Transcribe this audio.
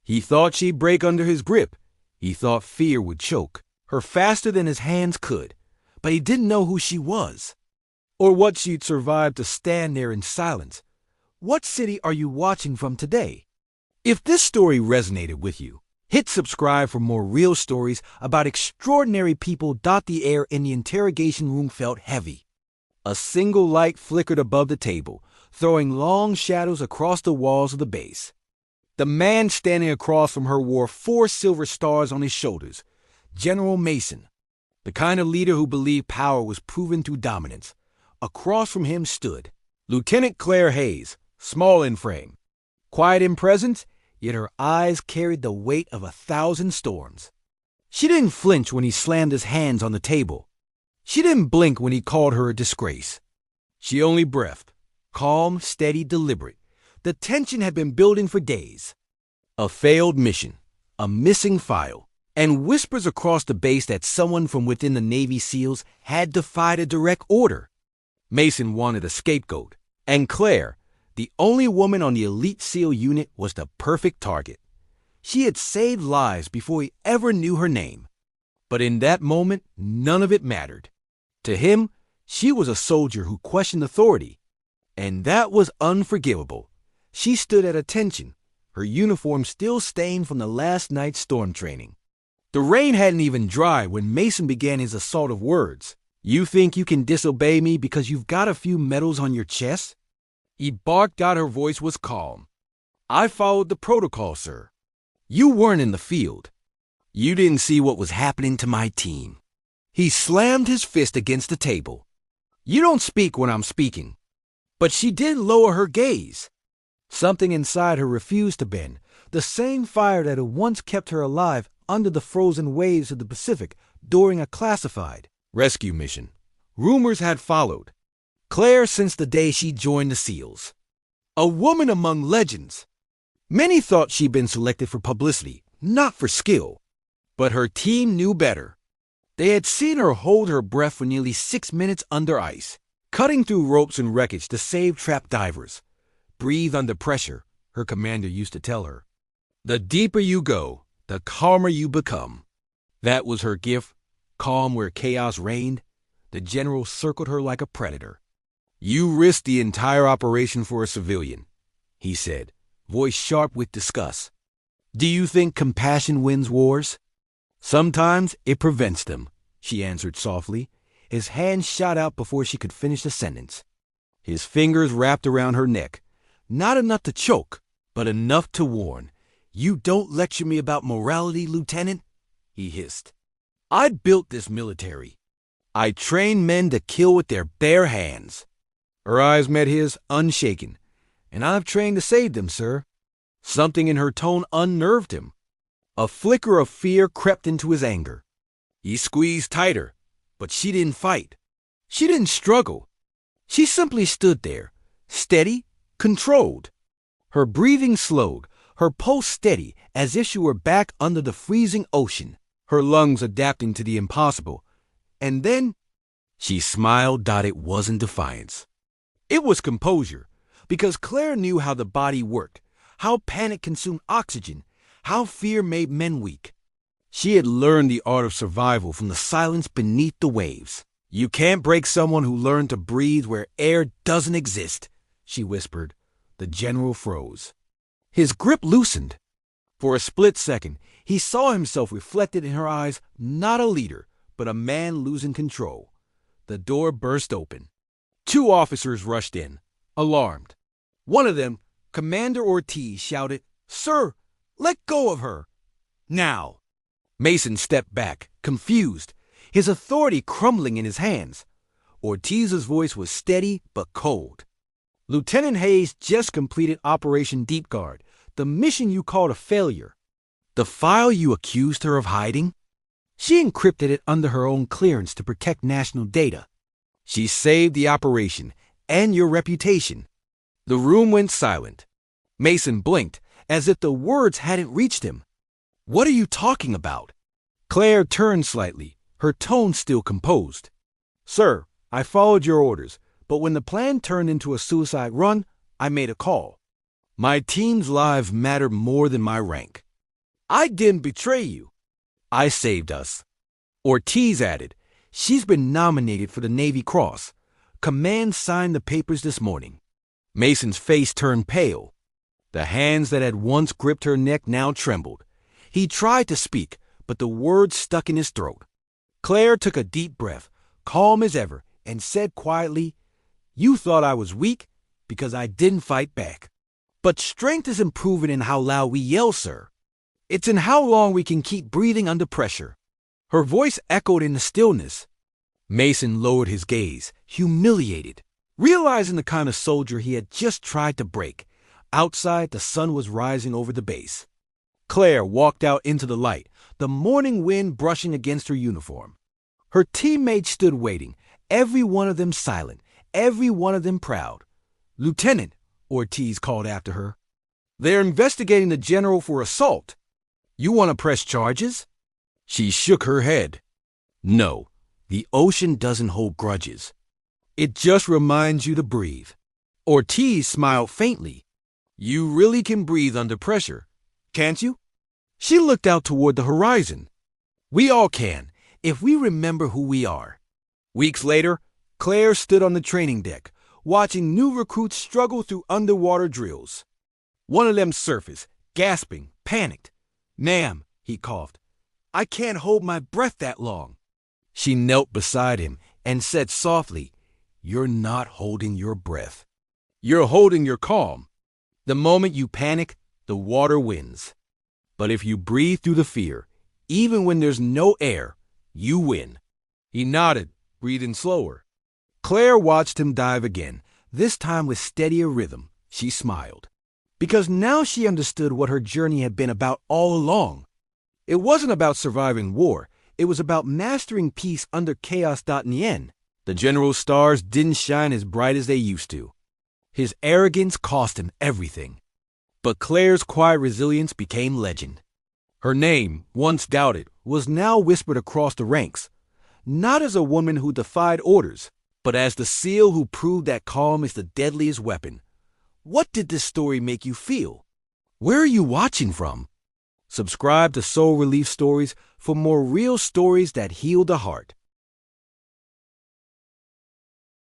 He thought she'd break under his grip. He thought fear would choke her faster than his hands could, but he didn't know who she was, or what she'd survived to stand there in silence. What city are you watching from today? If this story resonated with you, hit subscribe for more real stories about extraordinary people. The air in the interrogation room felt heavy. A single light flickered above the table, throwing long shadows across the walls of the base. The man standing across from her wore 4 silver stars on his shoulders. General Mason, the kind of leader who believed power was proven through dominance. Across from him stood Lieutenant Claire Hayes, small in frame, quiet in presence, yet her eyes carried the weight of 1,000 storms. She didn't flinch when he slammed his hands on the table. She didn't blink when he called her a disgrace. She only breathed, calm, steady, deliberate. The tension had been building for days. A failed mission, a missing file, and whispers across the base that someone from within the Navy SEALs had defied a direct order. Mason wanted a scapegoat, and Claire, the only woman on the elite SEAL unit, was the perfect target. She had saved lives before he ever knew her name. But in that moment, none of it mattered. To him, she was a soldier who questioned authority, and that was unforgivable. She stood at attention, her uniform still stained from the last night's storm training. The rain hadn't even dried when Mason began his assault of words. "You think you can disobey me because you've got a few medals on your chest?" He barked out. Her voice was calm. "I followed the protocol, sir. You weren't in the field. You didn't see what was happening to my team." He slammed his fist against the table. "You don't speak when I'm speaking." But she did lower her gaze. Something inside her refused to bend. The same fire that had once kept her alive under the frozen waves of the Pacific during a classified rescue mission. Rumors had followed Claire since the day she joined the SEALs. A woman among legends. Many thought she'd been selected for publicity, not for skill. But her team knew better. They had seen her hold her breath for nearly 6 minutes under ice, cutting through ropes and wreckage to save trapped divers. "Breathe under pressure," her commander used to tell her. "The deeper you go, the calmer you become." That was her gift, calm where chaos reigned. The general circled her like a predator. "You risked the entire operation for a civilian," he said, voice sharp with disgust. "Do you think compassion wins wars?" "Sometimes it prevents them," she answered softly. His hand shot out before she could finish the sentence. His fingers wrapped around her neck. Not enough to choke, but enough to warn. "You don't lecture me about morality, Lieutenant," he hissed. "I'd built this military. I trained men to kill with their bare hands." Her eyes met his, unshaken. "And I've trained to save them, sir." Something in her tone unnerved him. A flicker of fear crept into his anger. He squeezed tighter, but she didn't fight. She didn't struggle. She simply stood there, steady, controlled. Her breathing slowed, her pulse steady, as if she were back under the freezing ocean, her lungs adapting to the impossible. And then she smiled. It wasn't defiance. It was composure, because Claire knew how the body worked, how panic consumed oxygen, how fear made men weak. She had learned the art of survival from the silence beneath the waves. "You can't break someone who learned to breathe where air doesn't exist," she whispered. The general froze. His grip loosened. For a split second, he saw himself reflected in her eyes, not a leader, but a man losing control. The door burst open. 2 officers rushed in, alarmed. One of them, Commander Ortiz, shouted, "Sir, let go of her. Now." Mason stepped back, confused, his authority crumbling in his hands. Ortiz's voice was steady but cold. "Lieutenant Hayes just completed Operation Deep Guard, the mission you called a failure. The file you accused her of hiding? She encrypted it under her own clearance to protect national data. She saved the operation and your reputation." The room went silent. Mason blinked, as if the words hadn't reached him. "What are you talking about?" Claire turned slightly, her tone still composed. "Sir, I followed your orders, but when the plan turned into a suicide run, I made a call. My team's lives mattered more than my rank." I didn't betray you. I saved us. Ortiz added, she's been nominated for the Navy Cross. Command signed the papers this morning. Mason's face turned pale. The hands that had once gripped her neck now trembled. He tried to speak, but the words stuck in his throat. Claire took a deep breath, calm as ever, and said quietly, "You thought I was weak because I didn't fight back. But strength isn't proven in how loud we yell, sir. It's in how long we can keep breathing under pressure." Her voice echoed in the stillness. Mason lowered his gaze, humiliated, realizing the kind of soldier he had just tried to break. Outside, the sun was rising over the base. Claire walked out into the light, the morning wind brushing against her uniform. Her teammates stood waiting, every one of them silent, every one of them proud. "Lieutenant," Ortiz called after her, "they're investigating the general for assault. You want to press charges?" She shook her head. "No, the ocean doesn't hold grudges. It just reminds you to breathe." Ortiz smiled faintly. "You really can breathe under pressure, can't you?" She looked out toward the horizon. "We all can, if we remember who we are." Weeks later, Claire stood on the training deck, watching new recruits struggle through underwater drills. One of them surfaced, gasping, panicked. "Ma'am," he coughed, "I can't hold my breath that long." She knelt beside him and said softly, "You're not holding your breath. You're holding your calm. The moment you panic, the water wins. But if you breathe through the fear, even when there's no air, you win." He nodded, breathing slower. Claire watched him dive again, this time with steadier rhythm. She smiled. Because now she understood what her journey had been about all along. It wasn't about surviving war. It was about mastering peace under chaos. In the end, the general's stars didn't shine as bright as they used to. His arrogance cost him everything. But Claire's quiet resilience became legend. Her name, once doubted, was now whispered across the ranks, not as a woman who defied orders, but as the SEAL who proved that calm is the deadliest weapon. What did this story make you feel? Where are you watching from? Subscribe to Soul Relief Stories for more real stories that heal the heart.